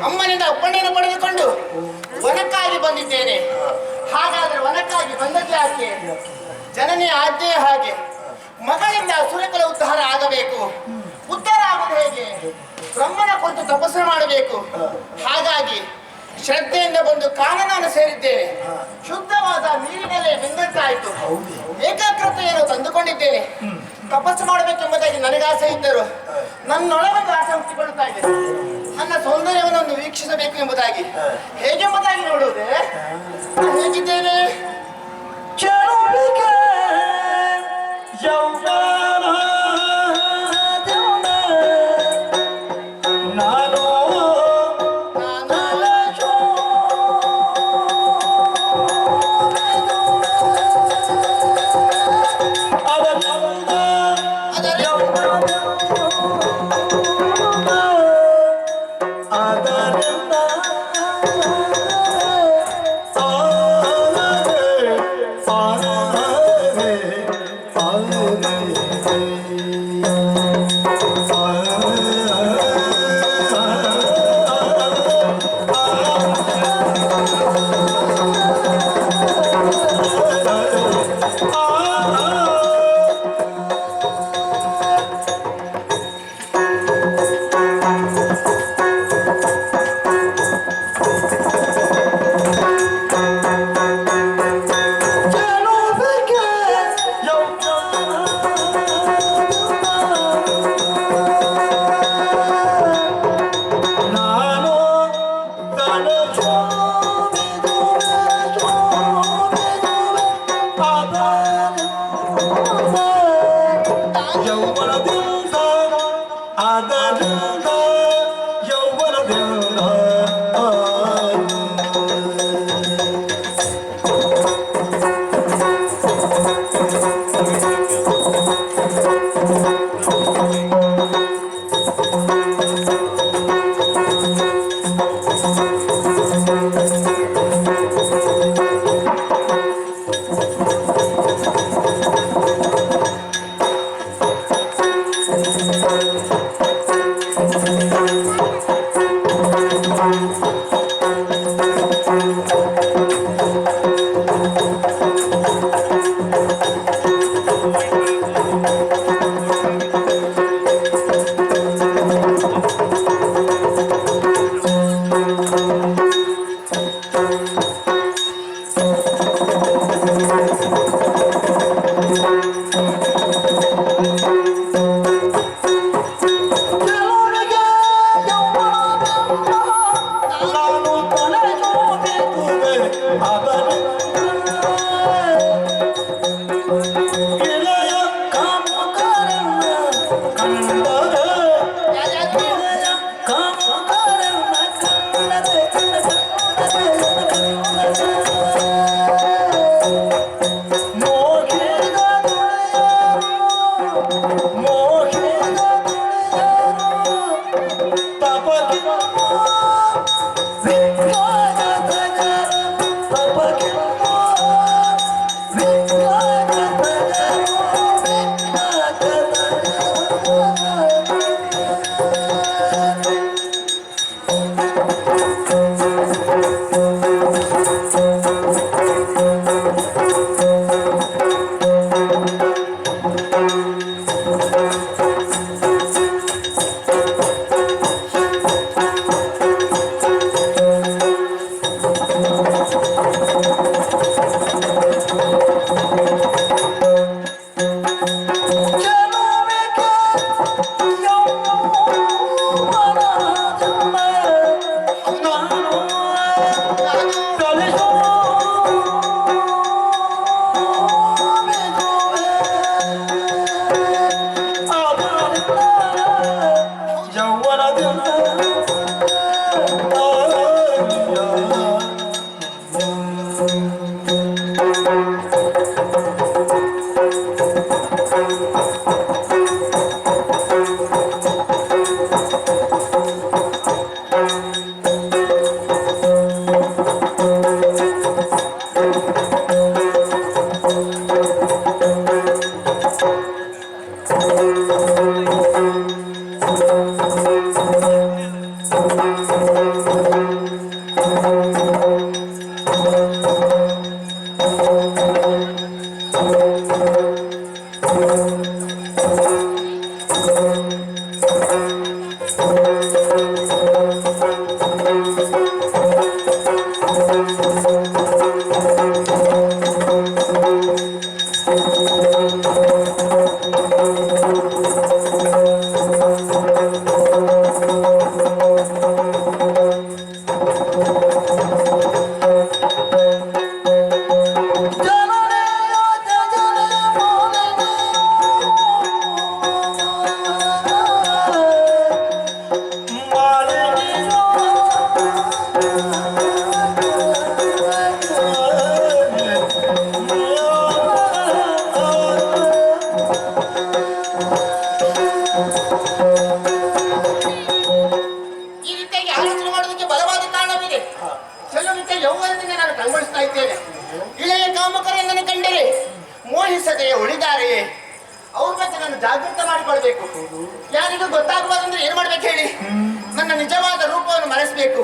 ಅಮ್ಮನಿಂದ ಅಪ್ಪಣೆಯನ್ನು ಪಡೆದುಕೊಂಡು ವನಕ್ಕಾಗಿ ಬಂದಿದ್ದೇನೆ. ಹಾಗಾದ್ರೆ ವನಕ್ಕಾಗಿ ಬಂದದ್ದು ಯಾಕೆ? ಜನನಿಯ ಆಜ್ಞೆಯ ಹಾಗೆ ಮಗಳಿಂದ ಸುರಕುಲ ಉದ್ಧಾರ ಆಗಬೇಕು. ಉದ್ಧಾರ ಆಗುವುದು ಹೇಗೆ? ಬ್ರಹ್ಮನ ಕುರಿತು ತಪಸ್ಸು ಮಾಡಬೇಕು. ಹಾಗಾಗಿ ಶ್ರದ್ಧೆಯಿಂದ ಬಂದು ಕಾನನನ್ನು ಸೇರಿದ್ದೇನೆ. ಶುದ್ಧವಾದ ನೀರಿನಲ್ಲೇ ಬೆಂದಂತಾಯಿತು. ಏಕಾಗ್ರತೆಯನ್ನು ತಂದುಕೊಂಡಿದ್ದೇನೆ. ತಪಸ್ಸು ಮಾಡಬೇಕೆಂಬುದಾಗಿ ನನಗೆ ಆಸೆ ಇದ್ದರು. ನನ್ನೊಳಗೊಂದು ಆಸೆ ಹುಟ್ಟಿಕೊಳ್ಳುತ್ತಾ ಇದೆ. ನನ್ನ ಸೌಂದರ್ಯವನ್ನು ವೀಕ್ಷಿಸಬೇಕು ಎಂಬುದಾಗಿ. ಹೇಗೆಂಬುದಾಗಿ ನೋಡುವುದೇ? ಹೇಗಿದ್ದೇನೆ? ಈ ರೀತಿಯಾಗಿ ಆಲೋಚನೆ ಮಾಡೋದಕ್ಕೆ ಬಲವಾದ ಕಾರಣವಿದೆ. ಕೆಲವೊಮ್ಮೆ ಯೌವನದಿಂದ ನಾನು ಕಂಗೊಳಿಸ್ತಾ ಇದ್ದೇನೆ. ಇಳೆಯ ಕಾಮಕರನ್ನು ಕಂಡರೆ ಮೋಹಿಸದೆ ಉಳಿದಾರೆ. ಅವ್ರ ಬಗ್ಗೆ ನಾನು ಜಾಗೃತ ಮಾಡಿಕೊಳ್ಬೇಕು. ಯಾರಿಗೂ ಗೊತ್ತಾಗಬಾರ್ದಂದ್ರೆ ಏನ್ ಮಾಡ್ಬೇಕು ಹೇಳಿ? ನನ್ನ ನಿಜವಾದ ರೂಪವನ್ನು ಮರೆಸಬೇಕು.